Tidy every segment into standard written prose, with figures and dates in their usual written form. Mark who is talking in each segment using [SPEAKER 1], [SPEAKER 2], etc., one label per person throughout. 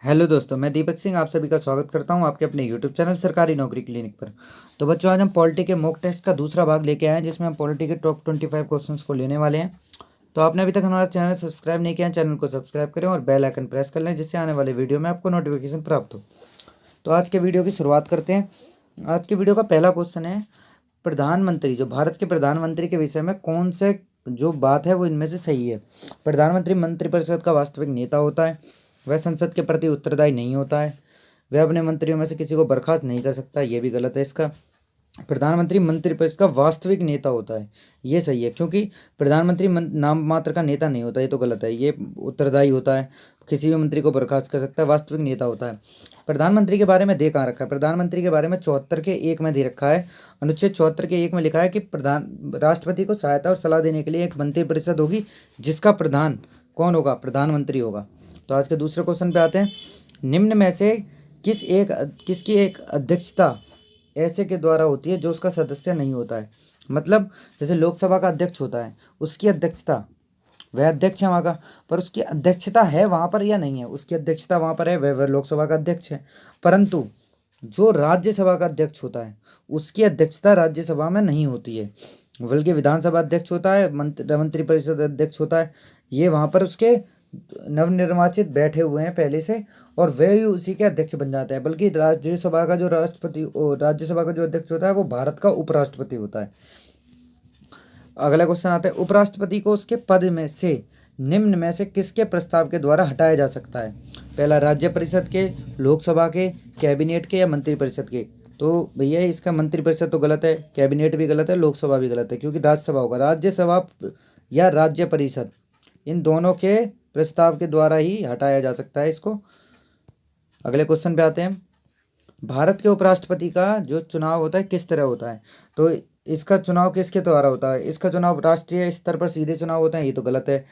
[SPEAKER 1] Hello दोस्तों, मैं दीपक सिंह आप सभी का स्वागत करता हूं आपके अपने यूट्यूब चैनल सरकारी नौकरी क्लिनिक पर। तो बच्चों, आज हम पॉलिटी के मॉक टेस्ट का दूसरा भाग लेके आए हैं, जिसमें हम पॉलिटी के टॉप 25 क्वेश्चंस को लेने वाले हैं। तो आपने अभी तक हमारा चैनल सब्सक्राइब नहीं किया है, चैनल को सब्सक्राइब करें और बेल आइकन प्रेस कर लें, जिससे आने वाले वीडियो में आपको नोटिफिकेशन प्राप्त हो। तो आज के वीडियो की शुरुआत करते हैं। आज के वीडियो का पहला क्वेश्चन है, प्रधानमंत्री, जो भारत के प्रधानमंत्री के विषय में कौन से जो बात है वो इनमें से सही है। प्रधानमंत्री मंत्रिपरिषद का वास्तविक नेता होता है, वह संसद के प्रति उत्तरदायी नहीं होता है, वह अपने मंत्रियों में से किसी को बर्खास्त नहीं कर सकता, ये भी गलत है इसका। प्रधानमंत्री मंत्रिपरिषद का वास्तविक नेता होता है, ये सही है, क्योंकि प्रधानमंत्री नाम मात्र का नेता नहीं होता, ये तो गलत है। ये उत्तरदायी होता है, किसी भी मंत्री को बर्खास्त कर सकता है, वास्तविक नेता होता है। प्रधानमंत्री के बारे में दे कहाँ रखा है? प्रधानमंत्री के बारे में 74 के 1 में दे रखा है। अनुच्छेद 74 के 1 में लिखा है कि राष्ट्रपति को सहायता और सलाह देने के लिए एक मंत्रिपरिषद होगी, जिसका प्रधान कौन होगा? प्रधानमंत्री होगा। तो आज के दूसरे क्वेश्चन पे आते हैं। निम्न में से किसकी एक अध्यक्षता ऐसे के द्वारा होती है जो उसका सदस्य नहीं होता है? मतलब जैसे लोकसभा का अध्यक्ष होता है, उसकी अध्यक्षता, वह अध्यक्ष है वहाँ का, पर उसकी अध्यक्षता है वहाँ पर या नहीं है? उसकी अध्यक्षता वहाँ पर है, वह लोकसभा का अध्यक्ष है। परंतु जो राज्यसभा का अध्यक्ष होता है, उसकी अध्यक्षता राज्यसभा में नहीं होती है, बल्कि विधानसभा अध्यक्ष होता है, मंत्रिपरिषद अध्यक्ष होता है। ये वहाँ पर उसके नवनिर्वाचित बैठे हुए हैं पहले से, और वे ही उसी के अध्यक्ष बन जाते हैं। बल्कि राज्यसभा का जो राज्यसभा का जो अध्यक्ष होता है वो भारत का उपराष्ट्रपति होता है। अगला क्वेश्चन आता है, उपराष्ट्रपति को उसके पद में से निम्न में से किसके प्रस्ताव के द्वारा हटाया जा सकता है? पहला, राज्य परिषद के, लोकसभा के, कैबिनेट के या मंत्रिपरिषद के? तो भैया इसका मंत्रिपरिषद तो गलत है, कैबिनेट भी गलत है, लोकसभा भी गलत है, क्योंकि राज्यसभा होगा। राज्यसभा या राज्य परिषद, इन दोनों के प्रस्ताव के द्वारा ही हटाया जा सकता है इसको। अगले क्वेश्चन पे आते हैं। भारत के उपराष्ट्रपति का जो चुनाव होता है किस तरह होता है? तो इसका चुनाव किसके द्वारा होता है? इसका चुनाव राष्ट्रीय स्तर पर सीधे चुनाव होते हैं, ये तो गलत है,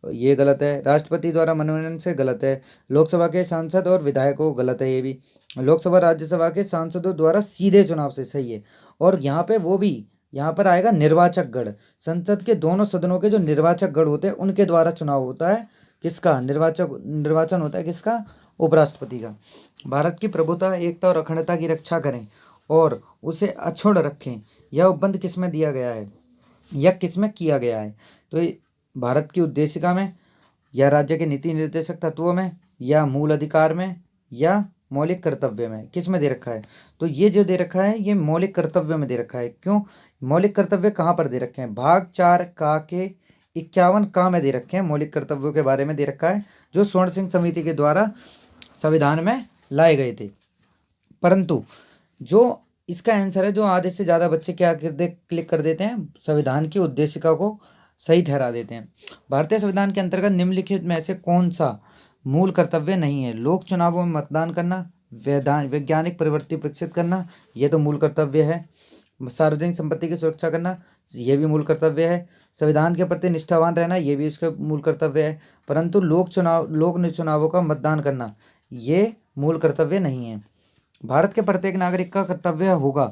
[SPEAKER 1] ये गलत है। राष्ट्रपति द्वारा मनोनयन से, गलत है। लोकसभा के सांसद और विधायकों, गलत है ये भी। लोकसभा राज्यसभा के सांसदों द्वारा सीधे चुनाव से, सही है। और यहाँ पे वो भी, यहाँ पर आएगा निर्वाचक गण, संसद के दोनों सदनों के जो निर्वाचक गण होते हैं उनके द्वारा चुनाव होता है। किसका निर्वाचन होता है? किसका? उपराष्ट्रपति का। भारत की प्रभुता, एकता और अखंडता की रक्षा करें और उसे अक्षुण्ण रखें, यह उपबंध किसमें दिया गया है या किसमें किया गया है? तो भारत की उद्देशिका में, या राज्य के नीति निर्देशक तत्वों में, या मूल अधिकार में, या मौलिक कर्तव्य में? किस में दे रखा है? तो ये जो दे रखा है ये मौलिक कर्तव्य में दे रखा है। क्यों? मौलिक कर्तव्य कहाँ पर दे रखे हैं? भाग 4 का के 51 का में दे रखे हैं, मौलिक कर्तव्यों के बारे में दे रखा है, जो स्वर्ण सिंह समिति के द्वारा संविधान में लाए गए थे। परंतु जो इसका आंसर है, जो आधे से ज़्यादा बच्चे क्या क्लिक कर देते हैं, संविधान की उद्देशिका को सही ठहरा देते हैं। भारतीय संविधान के अंतर्गत निम्नलिखित में से कौन सा मूल कर्तव्य नहीं है? लोक चुनावों में मतदान करना, वैज्ञानिक प्रवृत्ति विकसित करना, यह तो मूल कर्तव्य है। सार्वजनिक संपत्ति की सुरक्षा करना, यह भी मूल कर्तव्य है। संविधान के प्रति निष्ठावान रहना, यह भी उसका मूल कर्तव्य है। परंतु लोक चुनावों का मतदान करना, ये मूल कर्तव्य नहीं है। भारत के प्रत्येक नागरिक का कर्तव्य होगा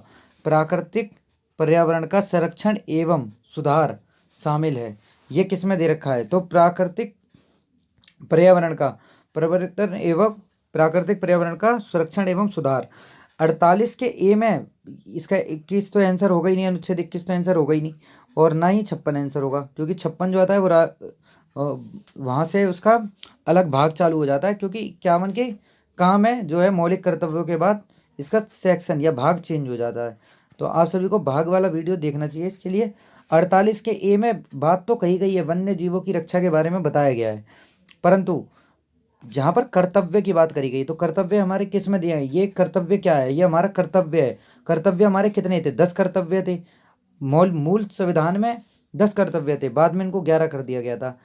[SPEAKER 1] प्राकृतिक पर्यावरण का संरक्षण एवं सुधार शामिल है। ये किस में दे रखा है? तो प्राकृतिक पर्यावरण का परिवर्तन एवं प्राकृतिक पर्यावरण का संरक्षण एवं सुधार। 48 के ए में इसका 21 तो आंसर होगा ही नहीं, अनुच्छेद 21 तो आंसर होगा ही नहीं, और ना ही 56 आंसर होगा, क्योंकि 56 जो आता है वो वहाँ से उसका अलग भाग चालू हो जाता है, क्योंकि 51 के काम है जो है मौलिक कर्तव्यों के बाद इसका सेक्शन या भाग चेंज हो जाता है। तो आप सभी को भाग वाला वीडियो देखना चाहिए इसके लिए। 48 के ए में बात तो कही गई है, वन्य जीवों की रक्षा के बारे में बताया गया है, परंतु जहाँ पर कर्तव्य की बात करी गई, तो कर्तव्य हमारे किस में दिए हैं? ये कर्तव्य क्या है? ये हमारा कर्तव्य है। कर्तव्य हमारे कितने थे? 10 कर्तव्य थे। मूल संविधान में 10 कर्तव्य थे, बाद में इनको 11 कर दिया गया था।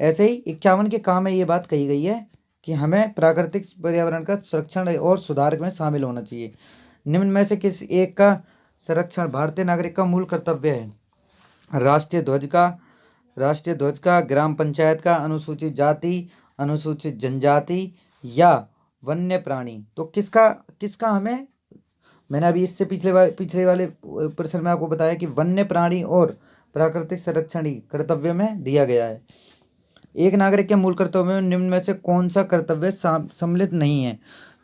[SPEAKER 1] ऐसे ही 51 के काम में ये बात कही गई है कि हमें प्राकृतिक पर्यावरण का संरक्षण और सुधार में शामिल होना चाहिए। निम्न में से किस एक का संरक्षण भारतीय नागरिक का मूल कर्तव्य है? राष्ट्रीय ध्वज का, ग्राम पंचायत का, अनुसूचित जाति, अनुसूचित जनजाति, या वन्य प्राणी? तो किसका हमें, मैंने अभी इससे पिछले वाले प्रश्न में आपको बताया कि वन्य प्राणी और प्राकृतिक संरक्षण ही कर्तव्य में दिया गया है। एक नागरिक के मूल कर्तव्यों में निम्न में से कौन सा कर्तव्य सम्मिलित नहीं है?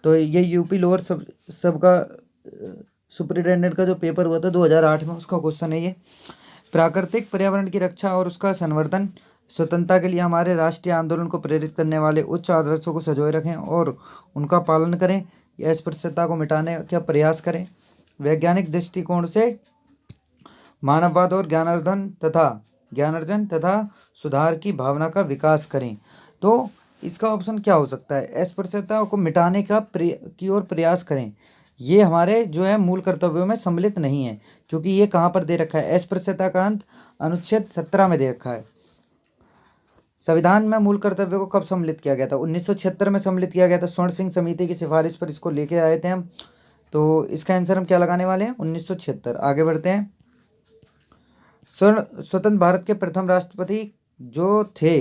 [SPEAKER 1] तो ये यूपी लोअर सब का सुपरिटेंडेंट का जो पेपर हुआ था 2008 में, उसका क्वेश्चन है ये। प्राकृतिक पर्यावरण की रक्षा और उसका संवर्धन, स्वतंत्रता के लिए हमारे राष्ट्रीय आंदोलन को प्रेरित करने वाले उच्च आदर्शों को संजोए रखें और उनका पालन करें, या अस्पृश्यता को मिटाने का प्रयास करें, वैज्ञानिक दृष्टिकोण से मानववाद और ज्ञानार्जन तथा सुधार की भावना का विकास करें। तो इसका ऑप्शन क्या हो सकता है? अस्पृश्यता को मिटाने की ओर प्रयास करें। ये हमारे जो है मूल कर्तव्यों में सम्मिलित नहीं है, क्योंकि ये कहाँ पर दे रखा है? अस्पृश्यता का अंत अनुच्छेद 17 में दे रखा है। संविधान में मूल कर्तव्यों को कब सम्मिलित किया गया था? 1976 में सम्मिलित किया गया था। स्वर्ण सिंह समिति की सिफारिश पर इसको लेके आए थे हम। तो इसका आंसर हम क्या लगाने वाले हैं? 1976। आगे बढ़ते हैं। स्वतंत्र भारत के प्रथम राष्ट्रपति जो थे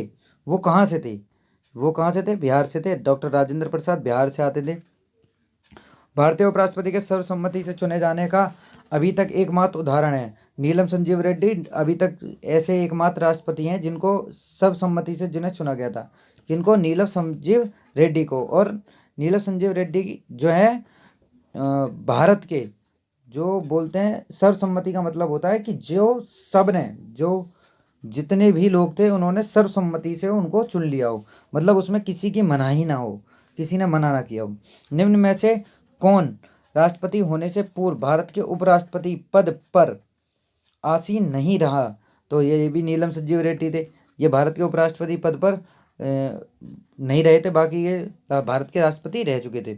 [SPEAKER 1] वो कहाँ से थे? बिहार से थे। डॉक्टर राजेंद्र प्रसाद बिहार से आते थे। भारतीय उपराष्ट्रपति के सर्वसम्मति से चुने जाने का अभी तक एकमात्र उदाहरण है नीलम संजीव रेड्डी। अभी तक ऐसे एकमात्र राष्ट्रपति हैं जिनको सर्वसम्मति से जिन्हें चुना गया था। किनको? नीलम संजीव रेड्डी को। और नीलम संजीव रेड्डी जो है भारत के, जो बोलते हैं सर्वसम्मति का मतलब होता है कि जो जितने भी लोग थे उन्होंने सर्वसम्मति से उनको चुन लिया हो, मतलब उसमें किसी की मनाही ना हो, किसी ने मना ना किया हो। निम्न में से कौन राष्ट्रपति होने से पूर्व भारत के उपराष्ट्रपति पद पर आसीन नहीं रहा? तो ये भी नीलम संजीव रेड्डी थे। ये भारत के उपराष्ट्रपति पद पर नहीं रहे थे, बाकी ये भारत के राष्ट्रपति रह चुके थे।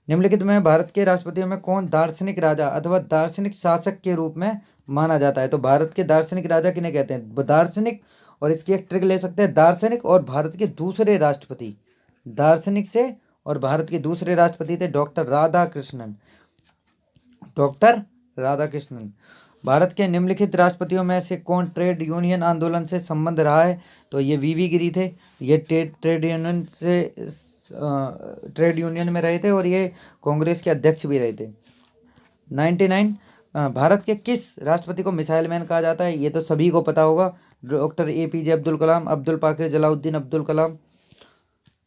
[SPEAKER 1] निम्नलिखित में भारत के राष्ट्रपतियों में कौन दार्शनिक राजा अथवा दार्शनिक शासक के रूप में माना जाता है? तो भारत के दार्शनिक राजा किन्हें कहते हैं? दार्शनिक, और इसकी एक ट्रिक ले सकते हैं, दार्शनिक और भारत के दूसरे राष्ट्रपति। दार्शनिक से और भारत के दूसरे राष्ट्रपति थे डॉक्टर राधाकृष्णन। भारत के निम्नलिखित राष्ट्रपतियों में से कौन ट्रेड यूनियन आंदोलन से संबंध रहा है? तो ये वीवी गिरी थे। ये ट्रेड यूनियन में रहे थे और ये कांग्रेस के अध्यक्ष भी रहे थे। 99 भारत के किस राष्ट्रपति को मिसाइल मैन कहा जाता है? ये तो सभी को पता होगा, डॉक्टर APJ अब्दुल कलाम, अब्दुल पाकिर जलाउद्दीन अब्दुल कलाम।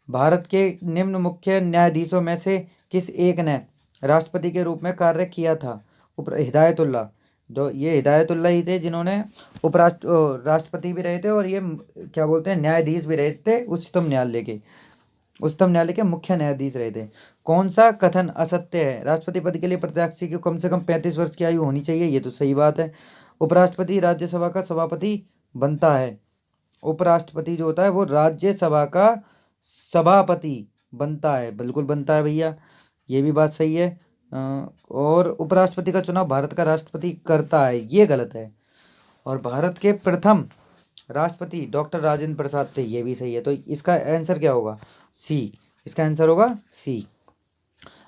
[SPEAKER 1] भारत के निम्न मुख्य न्यायाधीशों में से किस एक ने राष्ट्रपति के रूप में कार्य किया था? हिदायतुल्लाह। जो ये हिदायतुल्लाह ही थे जिन्होंने राष्ट्रपति भी रहे थे और ये क्या बोलते हैं, न्यायाधीश भी रहे थे, उच्चतम न्यायालय के मुख्य न्यायाधीश रहे थे। कौन सा कथन असत्य है? राष्ट्रपति पद के लिए प्रत्याशी की कम से कम 35 वर्ष की आयु होनी चाहिए। ये तो सही बात है। उपराष्ट्रपति राज्यसभा का सभापति बनता है। उपराष्ट्रपति जो होता है वो राज्यसभा का सभापति बनता है। बिल्कुल बनता है भैया, ये भी बात सही है। और उपराष्ट्रपति का चुनाव भारत का राष्ट्रपति करता है, ये गलत है। और भारत के प्रथम राष्ट्रपति डॉक्टर राजेंद्र प्रसाद थे, ये भी सही है। तो इसका आंसर क्या होगा? सी। इसका आंसर होगा सी।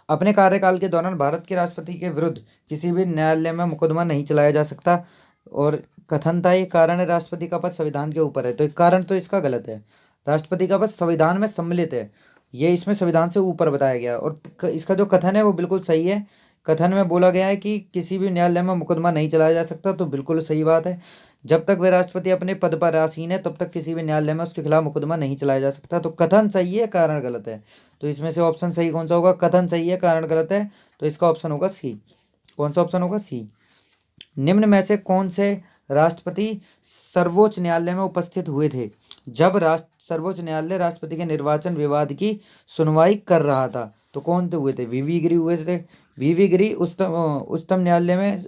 [SPEAKER 1] अपने कार्यकाल के दौरान भारत के राष्ट्रपति के विरुद्ध किसी भी न्यायालय में मुकदमा नहीं चलाया जा सकता। और कथन था ये कारण है राष्ट्रपति का पद संविधान के ऊपर है, तो कारण तो इसका गलत है। राष्ट्रपति का पद संविधान में सम्मिलित है, ये इसमें संविधान से ऊपर बताया गया। और इसका जो कथन है वो बिल्कुल सही है। कथन में बोला गया है कि किसी भी न्यायालय में मुकदमा नहीं चलाया जा सकता, तो बिल्कुल सही बात है। जब तक वह राष्ट्रपति अपने पद पर आसीन है तब तक किसी भी न्यायालय में उसके खिलाफ मुकदमा नहीं चलाया जा सकता। तो कथन सही है, कारण गलत है। तो इसमें से ऑप्शन सही कौन सा होगा? कथन सही है, कारण गलत है, तो इसका ऑप्शन होगा सी। कौन सा ऑप्शन होगा? सी। निम्न में से कौन से राष्ट्रपति सर्वोच्च न्यायालय में उपस्थित हुए थे जब सर्वोच्च न्यायालय राष्ट्रपति के निर्वाचन विवाद की सुनवाई कर रहा था? तो कौन से हुए थे? वीवी गिरी हुए थे। वीवी गिरी उच्चतम न्यायालय में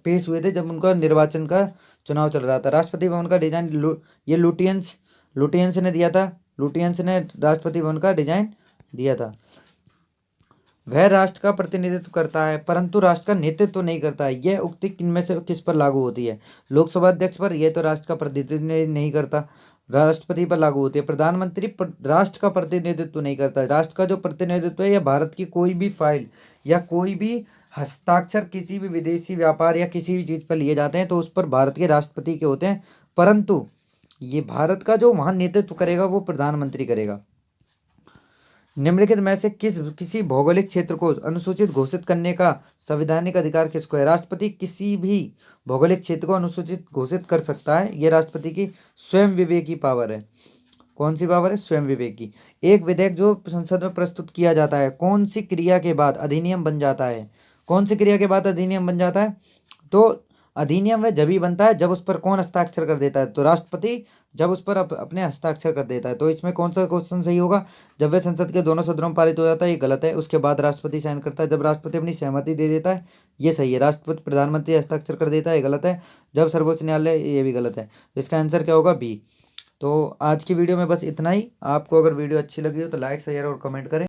[SPEAKER 1] पेश हुए थे जब उनका निर्वाचन का चुनाव चल रहा था। राष्ट्रपति भवन का डिजाइन ये लुटियंस ने दिया था। लुटियंस ने राष्ट्रपति भवन का डिजाइन दिया था। वह राष्ट्र का प्रतिनिधित्व करता है परंतु राष्ट्र का नेतृत्व नहीं करता है, यह उक्ति किनमें से किस पर लागू होती है? लोकसभा अध्यक्ष पर, यह तो राष्ट्र का प्रतिनिधित्व नहीं करता। राष्ट्रपति पर लागू होती है। प्रधानमंत्री राष्ट्र का प्रतिनिधित्व नहीं करता है। राष्ट्र का जो प्रतिनिधित्व है यह भारत की कोई भी फाइल या कोई भी हस्ताक्षर किसी भी विदेशी व्यापार या किसी भी चीज पर लिए जाते हैं तो उस पर भारत के राष्ट्रपति के होते हैं, परंतु ये भारत का जो महान नेतृत्व करेगा वो प्रधानमंत्री करेगा। निम्नलिखित में से किसी भौगोलिक क्षेत्र को अनुसूचित घोषित करने का संवैधानिक अधिकार किसको है? राष्ट्रपति किसी भी भौगोलिक क्षेत्र को अनुसूचित घोषित कर सकता है। ये राष्ट्रपति की स्वयं विवेक की पावर है। कौन सी पावर है? स्वयं विवेक की। एक विधेयक जो संसद में प्रस्तुत किया जाता है, कौन सी क्रिया के बाद अधिनियम बन जाता है? कौन सी क्रिया के बाद अधिनियम बन जाता है? तो अधिनियम वह जब ही बनता है जब उस पर कौन हस्ताक्षर कर देता है? तो राष्ट्रपति जब उस पर अपने हस्ताक्षर कर देता है। तो इसमें कौन सा क्वेश्चन सही होगा? जब वह संसद के दोनों सदनों में पारित हो जाता है, ये गलत है। उसके बाद राष्ट्रपति साइन करता है, जब राष्ट्रपति अपनी सहमति दे देता है, ये सही है। राष्ट्रपति प्रधानमंत्री हस्ताक्षर कर देता है, ये गलत है। जब सर्वोच्च न्यायालय, ये भी गलत है। इसका आंसर क्या होगा? बी। तो आज की वीडियो में बस इतना ही। आपको अगर वीडियो अच्छी लगी हो तो लाइक शेयर और कमेंट करें।